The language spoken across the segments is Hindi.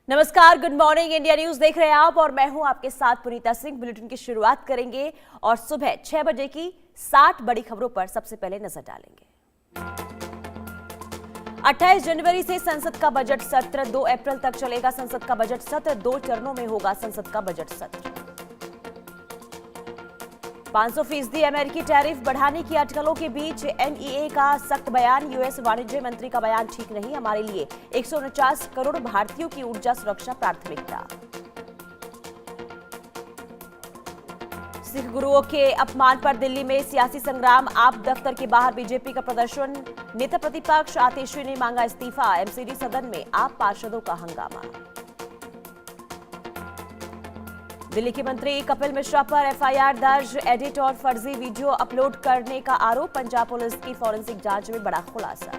नमस्कार, गुड मॉर्निंग। इंडिया न्यूज देख रहे हैं आप और मैं हूं आपके साथ पुनीता सिंह। बुलेटिन की शुरुआत करेंगे और सुबह 6 बजे की 60 बड़ी खबरों पर सबसे पहले नजर डालेंगे। 28 जनवरी से संसद का बजट सत्र, 2 अप्रैल तक चलेगा संसद का बजट सत्र। 2 चरणों में होगा संसद का बजट सत्र। 500% अमेरिकी टैरिफ बढ़ाने की अटकलों के बीच एनईए का सख्त बयान। यूएस वाणिज्य मंत्री का बयान ठीक नहीं, हमारे लिए 149 करोड़ भारतीयों की ऊर्जा सुरक्षा प्राथमिकता। सिख गुरुओं के अपमान पर दिल्ली में सियासी संग्राम, आप दफ्तर के बाहर बीजेपी का प्रदर्शन। नेता प्रतिपक्ष आतिशी ने मांगा इस्तीफा। एमसीडी सदन में आप पार्षदों का हंगामा। दिल्ली के मंत्री कपिल मिश्रा पर एफआईआर दर्ज, एडिट और फर्जी वीडियो अपलोड करने का आरोप। पंजाब पुलिस की फॉरेंसिक जांच में बड़ा खुलासा।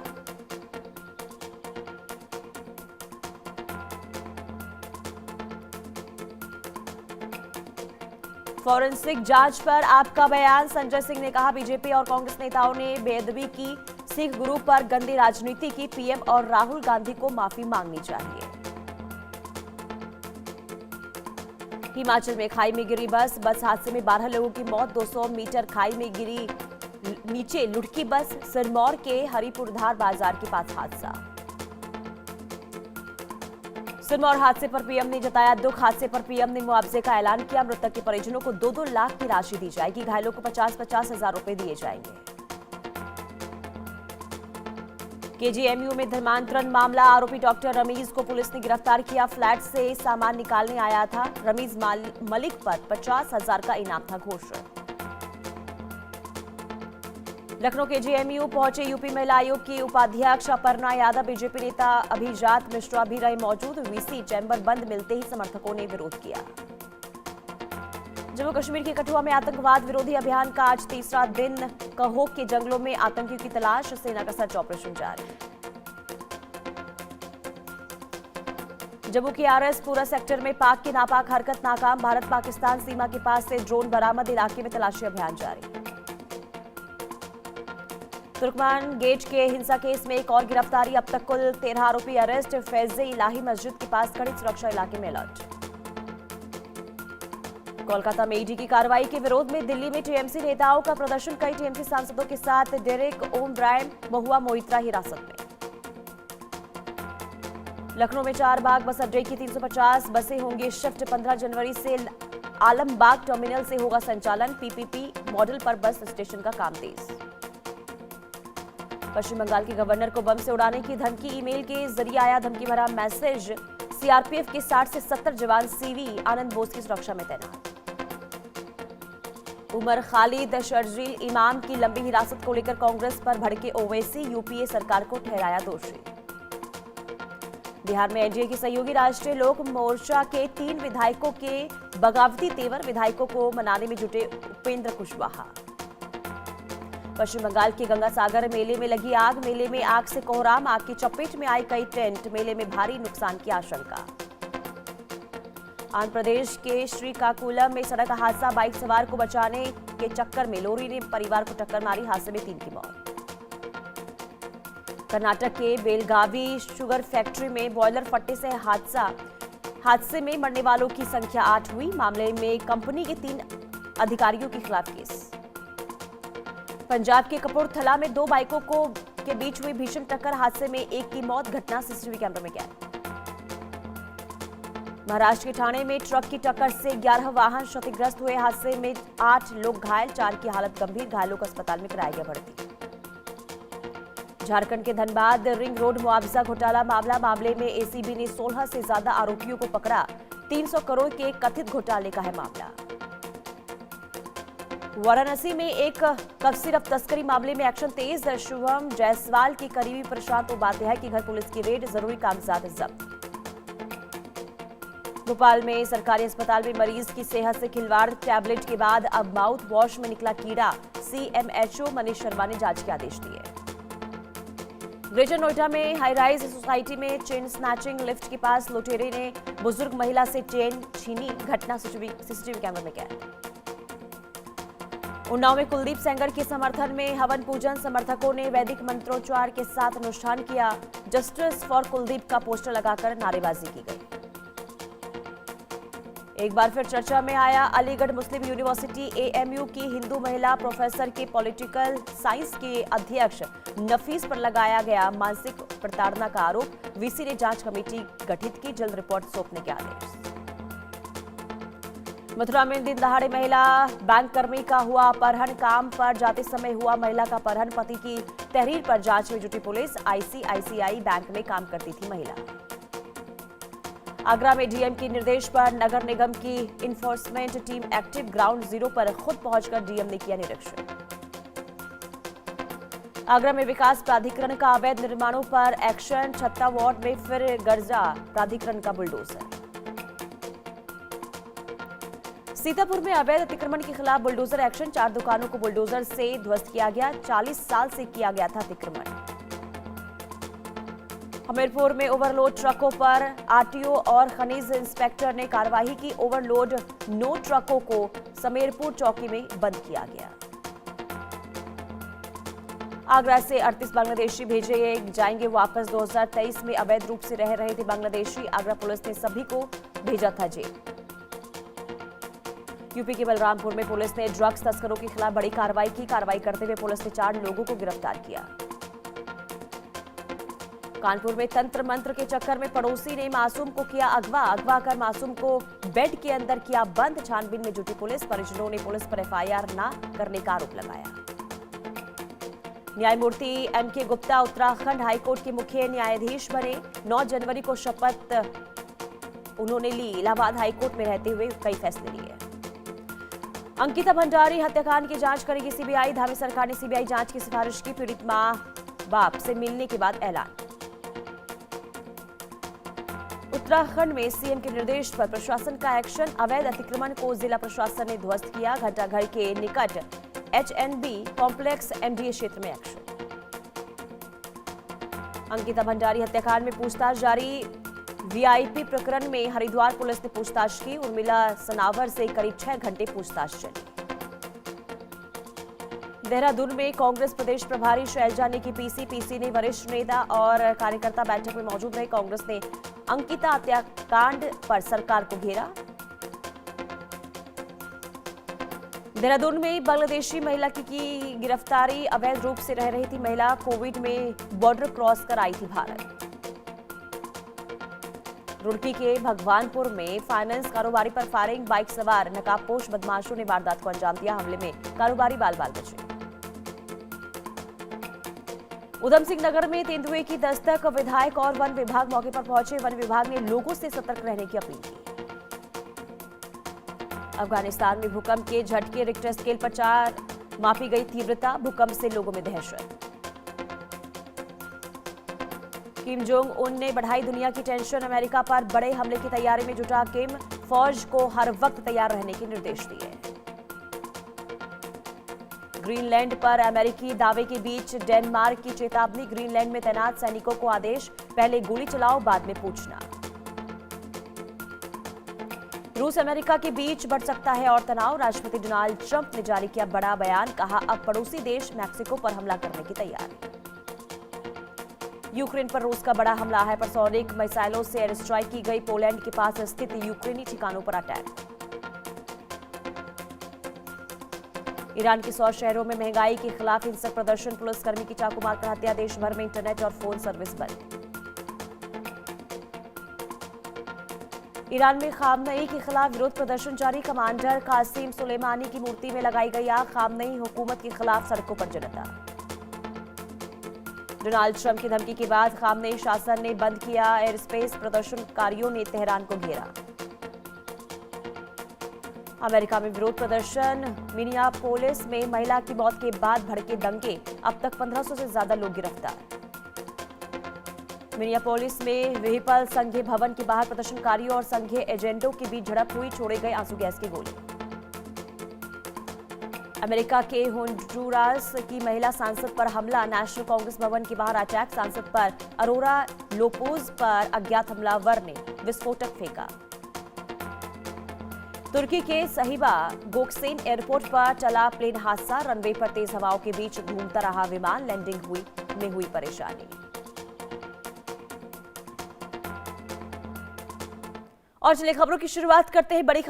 फॉरेंसिक जांच पर आपका बयान, संजय सिंह ने कहा बीजेपी और कांग्रेस नेताओं ने बेअदबी की। सिख गुरु पर गंदी राजनीति की, पीएम और राहुल गांधी को माफी मांगनी चाहिए। हिमाचल में खाई में गिरी बस हादसे में 12 लोगों की मौत। 200 मीटर खाई में गिरी, नीचे लुढ़की बस। सिरमौर के हरिपुरधार बाजार के पास हादसा। सिरमौर हादसे पर पीएम ने जताया दुख। हादसे पर पीएम ने मुआवजे का ऐलान किया। मृतक के परिजनों को 2-2 लाख की राशि दी जाएगी। घायलों को 50-50 हजार रुपए दिए जाएंगे। केजीएमयू में धर्मांतरण मामला, आरोपी डॉक्टर रमीज को पुलिस ने गिरफ्तार किया। फ्लैट से सामान निकालने आया था। रमीज मलिक पर 50,000 का इनाम था घोषित। लखनऊ केजीएमयू पहुंचे यूपी महिला आयोग की उपाध्यक्ष अपर्णा यादव। बीजेपी नेता अभिजात मिश्रा भी रहे मौजूद। वीसी चैम्बर बंद मिलते ही समर्थकों ने विरोध किया। जम्मू कश्मीर के कठुआ में आतंकवाद विरोधी अभियान का आज तीसरा दिन। कहोक के जंगलों में आतंकियों की तलाश, सेना का सर्च ऑपरेशन जारी। जम्मू के आरएसपुरा सेक्टर में पाक की नापाक हरकत नाकाम। भारत पाकिस्तान सीमा के पास से ड्रोन बरामद, इलाके में तलाशी अभियान जारी। तुर्कमान गेट के हिंसा केस में एक और गिरफ्तारी, अब तक कुल 13 आरोपी अरेस्ट। फैज़े इलाही मस्जिद के पास कड़ी सुरक्षा, इलाके में अलर्ट। कोलकाता में ईडी की कार्रवाई के विरोध में दिल्ली में टीएमसी नेताओं का प्रदर्शन। कई टीएमसी सांसदों के साथ डेरेक ओम ब्रायन, महुआ मोइत्रा हिरासत में। लखनऊ में चारबाग बस अड्डे की 350 बसें होंगी शिफ्ट। 15 जनवरी से आलमबाग टर्मिनल से होगा संचालन। पीपीपी मॉडल पर बस स्टेशन का काम तेज। पश्चिम बंगाल के गवर्नर को बम से उड़ाने की धमकी, ईमेल के जरिए आया धमकी भरा मैसेज। सीआरपीएफ के 60 से 70 जवान सीवी आनंद बोस की सुरक्षा में तैनात। उमर खालिद शर्जील इमाम की लंबी हिरासत को लेकर कांग्रेस पर भड़के ओवैसी, यूपीए सरकार को ठहराया दोषी। बिहार में एनडीए की सहयोगी राष्ट्रीय लोक मोर्चा के 3 विधायकों के बगावती तेवर, विधायकों को मनाने में जुटे उपेंद्र कुशवाहा। पश्चिम बंगाल के गंगासागर मेले में लगी आग, मेले में आग से कोहराम, आग की चपेट में आई कई टेंट, मेले में भारी नुकसान की आशंका। आंध्र प्रदेश के श्रीकाकुलम में सड़क हादसा, बाइक सवार को बचाने के चक्कर में लोरी ने परिवार को टक्कर मारी, हादसे में 3 की मौत। कर्नाटक के बेलगावी शुगर फैक्ट्री में बॉयलर फटने से हादसे में मरने वालों की संख्या 8 हुई। मामले में कंपनी के 3 अधिकारियों के खिलाफ केस। पंजाब के कपूरथला में 2 बाइकों के बीच हुई भीषण टक्कर, हादसे में 1 की मौत, घटना सीसीटीवी कैमरे में कैद। महाराष्ट्र के ठाणे में ट्रक की टक्कर से 11 वाहन क्षतिग्रस्त हुए, हादसे में 8 लोग घायल, 4 की हालत गंभीर, घायलों को अस्पताल में कराया गया भर्ती। झारखंड के धनबाद रिंग रोड मुआवजा घोटाला मामले में एसीबी ने 16 से ज्यादा आरोपियों को पकड़ा। 300 करोड़ के कथित घोटाले का है मामला। वाराणसी में एक कफ सिरप तस्करी मामले में एक्शन तेज। शुभम जायसवाल के करीबी प्रशांत उपाध्याय के घर पुलिस की रेड, जरूरी कागजात जब्त। भोपाल में सरकारी अस्पताल में मरीज की सेहत से खिलवाड़, टैबलेट के बाद अब माउथ वॉश में निकला कीड़ा। सीएमएचओ मनीष शर्मा ने जांच के आदेश दिए। ग्रेटर नोएडा में हाई राइज सोसाइटी में चेन स्नैचिंग, लिफ्ट के पास लुटेरे ने बुजुर्ग महिला से चेन छीनी, घटना सीसीटीवी कैमरे में कैद। उन्नाव में कुलदीप सेंगर के समर्थन में हवन पूजन, समर्थकों ने वैदिक मंत्रोच्चार के साथ अनुष्ठान किया। जस्टिस फॉर कुलदीप का पोस्टर लगाकर नारेबाजी की गई। एक बार फिर चर्चा में आया अलीगढ़ मुस्लिम यूनिवर्सिटी एएमयू की हिंदू महिला प्रोफेसर के पॉलिटिकल साइंस के अध्यक्ष नफीस पर लगाया गया मानसिक प्रताड़ना का आरोप। वीसी ने जांच कमेटी गठित की, जल्द रिपोर्ट सौंपने के आदेश। मथुरा में दिन दहाड़े महिला बैंक कर्मी का हुआ अपहरण। काम पर जाते समय हुआ महिला का अपहरण। पति की तहरीर पर जांच में जुटी पुलिस। आईसीआईसीआई बैंक में काम करती थी महिला। आगरा में डीएम के निर्देश पर नगर निगम की enforcement team active. Ground zero पर खुद पहुंचकर डीएम ने किया निरीक्षण। आगरा में विकास प्राधिकरण का अवैध निर्माणों पर एक्शन। छत्ता वार्ड में फिर गर्जा प्राधिकरण का बुलडोजर। सीतापुर में अवैध अतिक्रमण के खिलाफ बुलडोजर एक्शन। 4 दुकानों को बुलडोजर से ध्वस्त किया गया। 40 साल से किया गया था अतिक्रमण। हमीरपुर में ओवरलोड ट्रकों पर आरटीओ और खनिज इंस्पेक्टर ने कार्रवाई की। ओवरलोड 9 ट्रकों को समीरपुर चौकी में बंद किया गया। आगरा से 38 बांग्लादेशी भेजे जाएंगे वापस। 2023 में अवैध रूप से रह रहे थे बांग्लादेशी। आगरा पुलिस ने सभी को भेजा था जेल। यूपी के बलरामपुर में पुलिस ने ड्रग्स तस्करों के खिलाफ बड़ी कार्रवाई की। कार्रवाई करते हुए पुलिस ने 4 लोगों को गिरफ्तार किया। कानपुर में तंत्र मंत्र के चक्कर में पड़ोसी ने मासूम को किया अगवा। अगवा कर मासूम को बेड के अंदर किया बंद। छानबीन में जुटी पुलिस। परिजनों ने पुलिस पर एफआईआर न करने का आरोप लगाया। न्यायमूर्ति एमके गुप्ता उत्तराखंड हाईकोर्ट के मुख्य न्यायाधीश बने। 9 जनवरी को शपथ उन्होंने ली। इलाहाबाद हाईकोर्ट में रहते हुए कई फैसले लिए। अंकिता भंडारी हत्याकांड की जांच करेगी सीबीआई। धामी सरकार ने सीबीआई जांच की सिफारिश की। पीड़ित मां बाप से मिलने के बाद ऐलान। उत्तराखंड में सीएम के निर्देश पर प्रशासन का एक्शन। अवैध अतिक्रमण को जिला प्रशासन ने ध्वस्त किया। घंटाघर के निकट एचएनबी कॉम्प्लेक्स एमडीए क्षेत्र में एक्शन। अंकिता भंडारी हत्याकांड में पूछताछ जारी। वीआईपी प्रकरण में हरिद्वार पुलिस ने पूछताछ की। उर्मिला सनावर से करीब 6 घंटे पूछताछ चली। देहरादून में कांग्रेस प्रदेश प्रभारी शैलजा ने की पीसी ने वरिष्ठ नेता और कार्यकर्ता बैठक में मौजूद रहे। कांग्रेस ने अंकिता हत्याकांड पर सरकार को घेरा। देहरादून में बांग्लादेशी महिला की गिरफ्तारी। अवैध रूप से रह रही थी महिला। कोविड में बॉर्डर क्रॉस कर आई थी भारत। रुड़की के भगवानपुर में फाइनेंस कारोबारी पर फायरिंग। बाइक सवार नकाबपोश बदमाशों ने वारदात को अंजाम दिया। हमले में कारोबारी बाल बचे। उधम सिंह नगर में तेंदुए की दस्तक। विधायक और वन विभाग मौके पर पहुंचे। वन विभाग ने लोगों से सतर्क रहने की अपील की। अफगानिस्तान में भूकंप के झटके। रिक्टर स्केल पर 4 मापी गई तीव्रता। भूकंप से लोगों में दहशत। किम जोंग उन ने बढ़ाई दुनिया की टेंशन। अमेरिका पर बड़े हमले की तैयारी में जुटा किम। फौज को हर वक्त तैयार रहने के निर्देश दिए। ग्रीनलैंड पर अमेरिकी दावे के बीच डेनमार्क की चेतावनी। ग्रीनलैंड में तैनात सैनिकों को आदेश, पहले गोली चलाओ, बाद में पूछना। रूस अमेरिका के बीच बढ़ सकता है और तनाव। राष्ट्रपति डोनाल्ड ट्रंप ने जारी किया बड़ा बयान। कहा अब पड़ोसी देश मैक्सिको पर हमला करने की तैयारी। यूक्रेन पर रूस का बड़ा हमला। हाइपरसोनिक मिसाइलों से एयर स्ट्राइक की गई। पोलैंड के पास स्थित यूक्रेनी ठिकानों पर अटैक। ईरान के 100 शहरों में महंगाई के खिलाफ हिंसक प्रदर्शन। पुलिसकर्मी की चाकू मारकर हत्या। देश भर में इंटरनेट और फोन सर्विस बंद। ईरान में खामनई के खिलाफ विरोध प्रदर्शन जारी। कमांडर कासिम सुलेमानी की मूर्ति में लगाई गई आग। खामनई हुकूमत के खिलाफ सड़कों पर जनता। डोनाल्ड ट्रंप की धमकी के बाद खामनेई शासन ने बंद किया एयर स्पेस। प्रदर्शनकारियों ने तेहरान को घेरा। अमेरिका में विरोध प्रदर्शन। मिनियापोलिस में महिला की मौत के बाद भड़के दंगे। अब तक 1500 से ज्यादा लोग गिरफ्तार। मिनियापोलिस में व्हीपल संघीय भवन के बाहर प्रदर्शनकारियों और संघीय एजेंटों के बीच झड़प हुई। छोड़े गए आंसू गैस की गोली। अमेरिका के होंडुरास की महिला सांसद पर हमला। नेशनल कांग्रेस भवन के बाहर अटैक। सांसद पर अरोरा लोपोज पर अज्ञात हमलावर ने विस्फोटक फेंका। तुर्की के सहीबा गोकसेन एयरपोर्ट पर चला प्लेन हादसा। रनवे पर तेज हवाओं के बीच घूमता रहा विमान। लैंडिंग में हुई परेशानी। और चलिए खबरों की शुरुआत करते हैं बड़ी